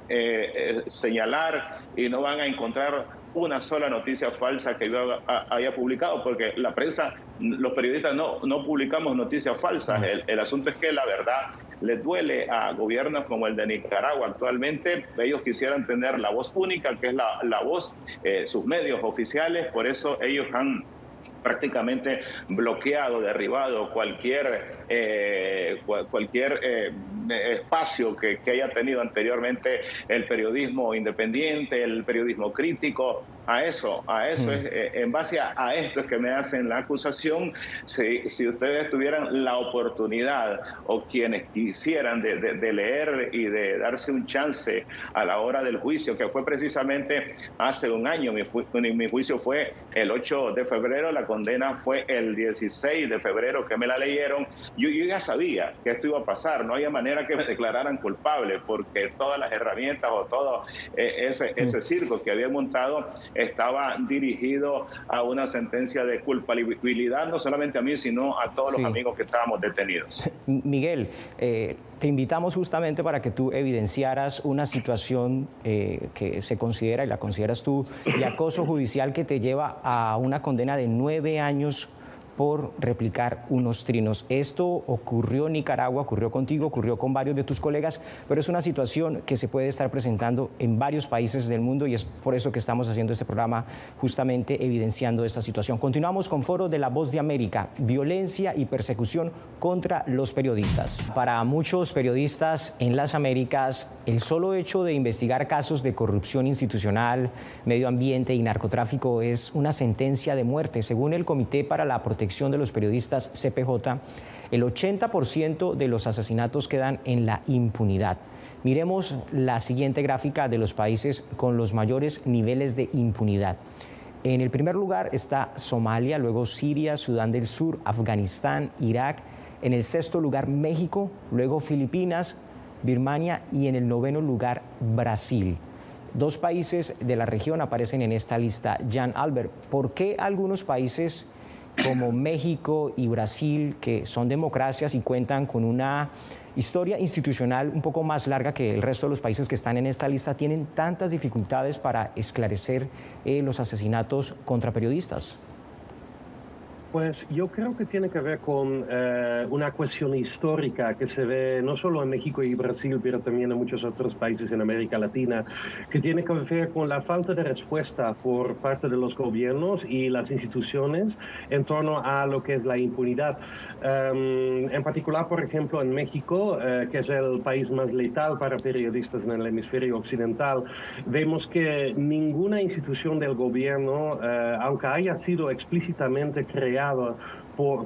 señalar y no van a encontrar una sola noticia falsa que yo haya publicado, porque la prensa, los periodistas no publicamos noticias falsas. El asunto es que la verdad les duele a gobiernos como el de Nicaragua actualmente. Ellos quisieran tener la voz única, que es la voz, sus medios oficiales. Por eso ellos han prácticamente bloqueado, derribado cualquier espacio que haya tenido anteriormente el periodismo independiente, el periodismo crítico. A eso es, en base a esto es que me hacen la acusación. Si ustedes tuvieran la oportunidad, o quienes quisieran, de leer y de darse un chance a la hora del juicio, que fue precisamente hace un año, mi juicio fue el 8 de febrero, la condena fue el 16 de febrero que me la leyeron. Yo ya sabía que esto iba a pasar, no había manera que me declararan culpable, porque todas las herramientas o todo ese circo que había montado estaba dirigido a una sentencia de culpabilidad, no solamente a mí, sino a todos los amigos que estábamos detenidos. Miguel, te invitamos justamente para que tú evidenciaras una situación que se considera, y la consideras tú, de acoso judicial que te lleva a una condena de 9 años por replicar unos trinos. Esto ocurrió en Nicaragua, ocurrió contigo, ocurrió con varios de tus colegas, pero es una situación que se puede estar presentando en varios países del mundo, y es por eso que estamos haciendo este programa, justamente evidenciando esta situación. Continuamos con Foro de la Voz de América: violencia y persecución contra los periodistas. Para muchos periodistas en las Américas, el solo hecho de investigar casos de corrupción institucional, medio ambiente y narcotráfico es una sentencia de muerte. Según el Comité para la Protección de los Periodistas, CPJ, el 80% de los asesinatos quedan en la impunidad. Miremos la siguiente gráfica de los países con los mayores niveles de impunidad. En el primer lugar está Somalia, luego Siria, Sudán del Sur, Afganistán, Irak. En el sexto lugar México, luego Filipinas, Birmania, y en el noveno lugar Brasil. 2 países de la región aparecen en esta lista. Jan Albert, ¿por qué algunos países como México y Brasil, que son democracias y cuentan con una historia institucional un poco más larga que el resto de los países que están en esta lista, tienen tantas dificultades para esclarecer los asesinatos contra periodistas? Pues yo creo que tiene que ver con una cuestión histórica que se ve no solo en México y Brasil, pero también en muchos otros países en América Latina, que tiene que ver con la falta de respuesta por parte de los gobiernos y las instituciones en torno a lo que es la impunidad. En particular, por ejemplo, en México, que es el país más letal para periodistas en el hemisferio occidental, vemos que ninguna institución del gobierno, aunque haya sido explícitamente creada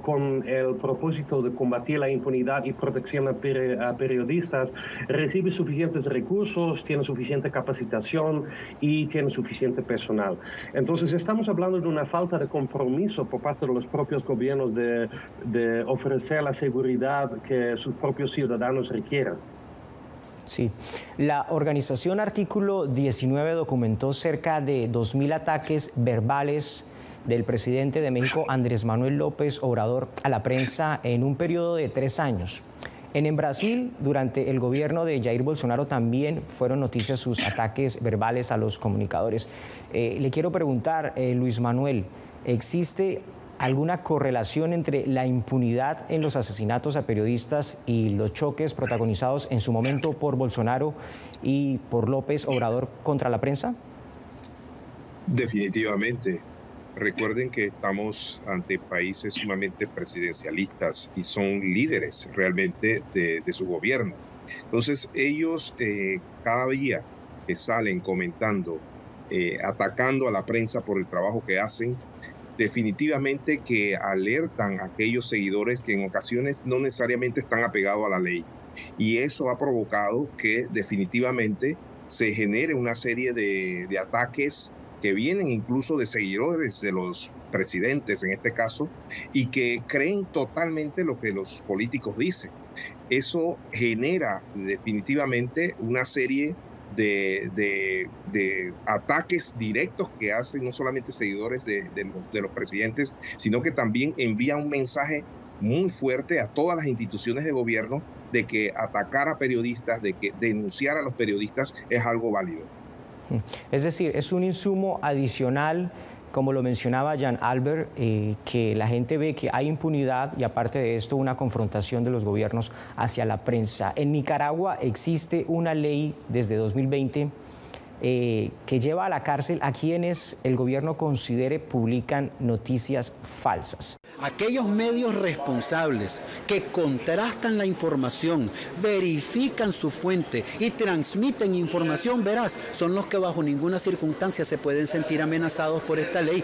con el propósito de combatir la impunidad y protección a periodistas, recibe suficientes recursos, tiene suficiente capacitación y tiene suficiente personal. Entonces estamos hablando de una falta de compromiso por parte de los propios gobiernos de ofrecer la seguridad que sus propios ciudadanos requieran. Sí. La organización Artículo 19 documentó cerca de 2.000 ataques verbales del presidente de México, Andrés Manuel López Obrador, a la prensa en un periodo de 3 años. En Brasil, durante el gobierno de Jair Bolsonaro, también fueron noticias sus ataques verbales a los comunicadores. Le quiero preguntar, Luis Manuel, ¿existe alguna correlación entre la impunidad en los asesinatos a periodistas y los choques protagonizados en su momento por Bolsonaro y por López Obrador contra la prensa? Definitivamente. Recuerden que estamos ante países sumamente presidencialistas y son líderes realmente de su gobierno. Entonces ellos cada día que salen comentando, atacando a la prensa por el trabajo que hacen, definitivamente que alertan a aquellos seguidores que en ocasiones no necesariamente están apegados a la ley. Y eso ha provocado que definitivamente se genere una serie de ataques que vienen incluso de seguidores de los presidentes en este caso, y que creen totalmente lo que los políticos dicen. Eso genera definitivamente una serie de ataques directos que hacen no solamente seguidores de los presidentes, sino que también envía un mensaje muy fuerte a todas las instituciones de gobierno de que atacar a periodistas, de que denunciar a los periodistas es algo válido. Es decir, es un insumo adicional, como lo mencionaba Jan Albert, que la gente ve que hay impunidad y aparte de esto una confrontación de los gobiernos hacia la prensa. En Nicaragua existe una ley desde 2020 que lleva a la cárcel a quienes el gobierno considere publican noticias falsas. Aquellos medios responsables que contrastan la información, verifican su fuente y transmiten información veraz, son los que bajo ninguna circunstancia se pueden sentir amenazados por esta ley.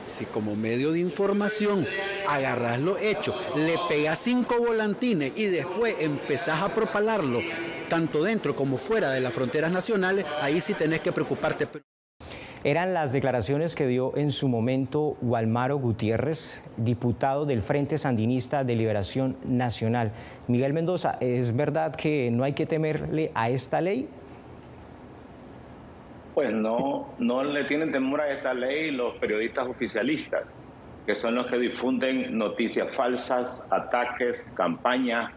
Si como medio de información agarras los hechos, le pegas 5 volantines y después empezás a propalarlo, tanto dentro como fuera de las fronteras nacionales, ahí sí tenés que preocuparte. Eran las declaraciones que dio en su momento Gualmaro Gutiérrez, diputado del Frente Sandinista de Liberación Nacional. Miguel Mendoza, ¿es verdad que no hay que temerle a esta ley? Pues no le tienen temor a esta ley los periodistas oficialistas, que son los que difunden noticias falsas, ataques, campañas.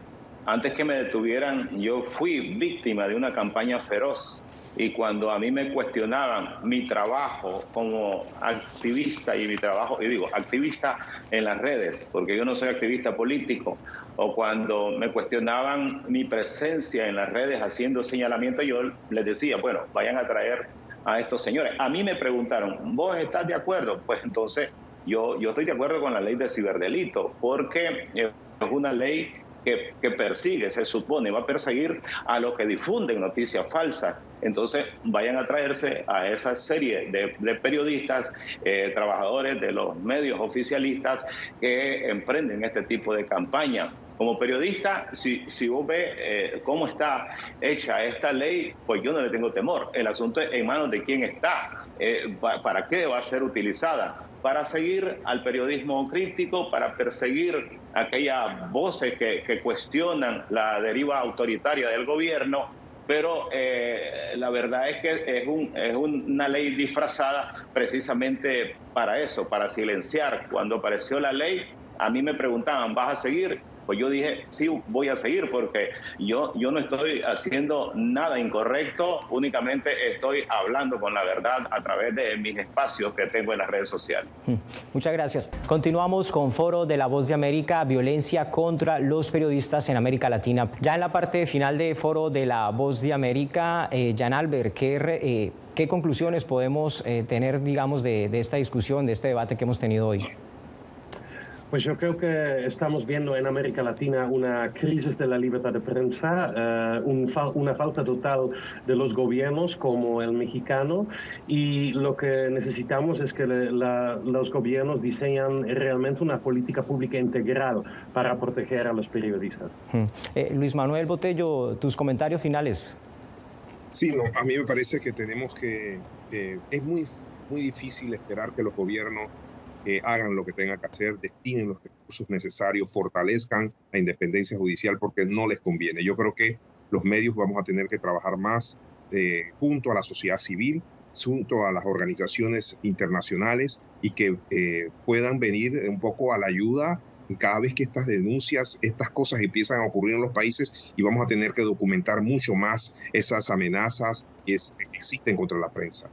Antes que me detuvieran, yo fui víctima de una campaña feroz. Y cuando a mí me cuestionaban mi trabajo como activista y mi trabajo, y digo, activista en las redes, porque yo no soy activista político, o cuando me cuestionaban mi presencia en las redes haciendo señalamientos, yo les decía, bueno, vayan a traer a estos señores. A mí me preguntaron, ¿vos estás de acuerdo? Pues entonces yo estoy de acuerdo con la ley de ciberdelito, porque es una ley que persigue, se supone, va a perseguir a los que difunden noticias falsas. Entonces vayan a traerse a esa serie de periodistas, trabajadores de los medios oficialistas que emprenden este tipo de campaña. Como periodista, si vos ves cómo está hecha esta ley, pues yo no le tengo temor. El asunto es en manos de quién está, para qué va a ser utilizada. Para seguir al periodismo crítico, para perseguir aquellas voces que cuestionan la deriva autoritaria del gobierno, pero la verdad es que es una ley disfrazada precisamente para eso, para silenciar. Cuando apareció la ley, a mí me preguntaban, ¿vas a seguir? Pues yo dije, sí, voy a seguir porque yo no estoy haciendo nada incorrecto, únicamente estoy hablando con la verdad a través de mis espacios que tengo en las redes sociales. Muchas gracias. Continuamos con Foro de la Voz de América, violencia contra los periodistas en América Latina. Ya en la parte final de Foro de la Voz de América, Jan Albert, ¿qué conclusiones podemos tener, digamos, de esta discusión, de este debate que hemos tenido hoy? Pues yo creo que estamos viendo en América Latina una crisis de la libertad de prensa, una falta total de los gobiernos como el mexicano, y lo que necesitamos es que los gobiernos diseñan realmente una política pública integral para proteger a los periodistas. Luis Manuel Botello, tus comentarios finales. Sí, no, a mí me parece que tenemos que es muy difícil esperar que los gobiernos hagan lo que tengan que hacer, destinen los recursos necesarios, fortalezcan la independencia judicial porque no les conviene. Yo creo que los medios vamos a tener que trabajar más junto a la sociedad civil, junto a las organizaciones internacionales y que puedan venir un poco a la ayuda cada vez que estas denuncias, estas cosas empiezan a ocurrir en los países, y vamos a tener que documentar mucho más esas amenazas que existen contra la prensa.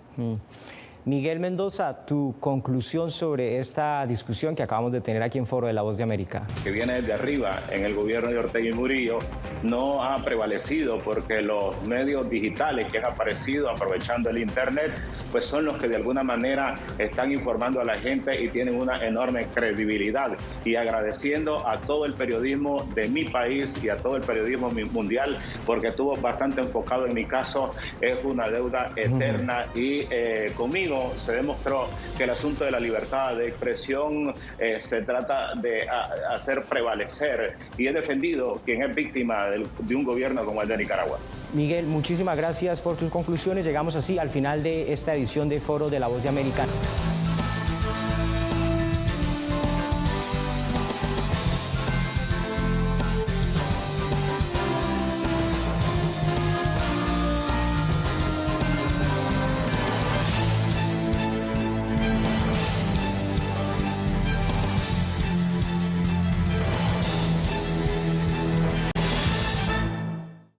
Miguel Mendoza, tu conclusión sobre esta discusión que acabamos de tener aquí en Foro de la Voz de América. Que viene desde arriba en el gobierno de Ortega y Murillo no ha prevalecido porque los medios digitales que han aparecido aprovechando el Internet, pues son los que de alguna manera están informando a la gente y tienen una enorme credibilidad. Y agradeciendo a todo el periodismo de mi país y a todo el periodismo mundial, porque estuvo bastante enfocado en mi caso, es una deuda eterna y conmigo se demostró que el asunto de la libertad de expresión se trata de hacer prevalecer, y he defendido quien es víctima de un gobierno como el de Nicaragua. Miguel, muchísimas gracias por tus conclusiones. Llegamos así al final de esta edición de Foro de la Voz de América.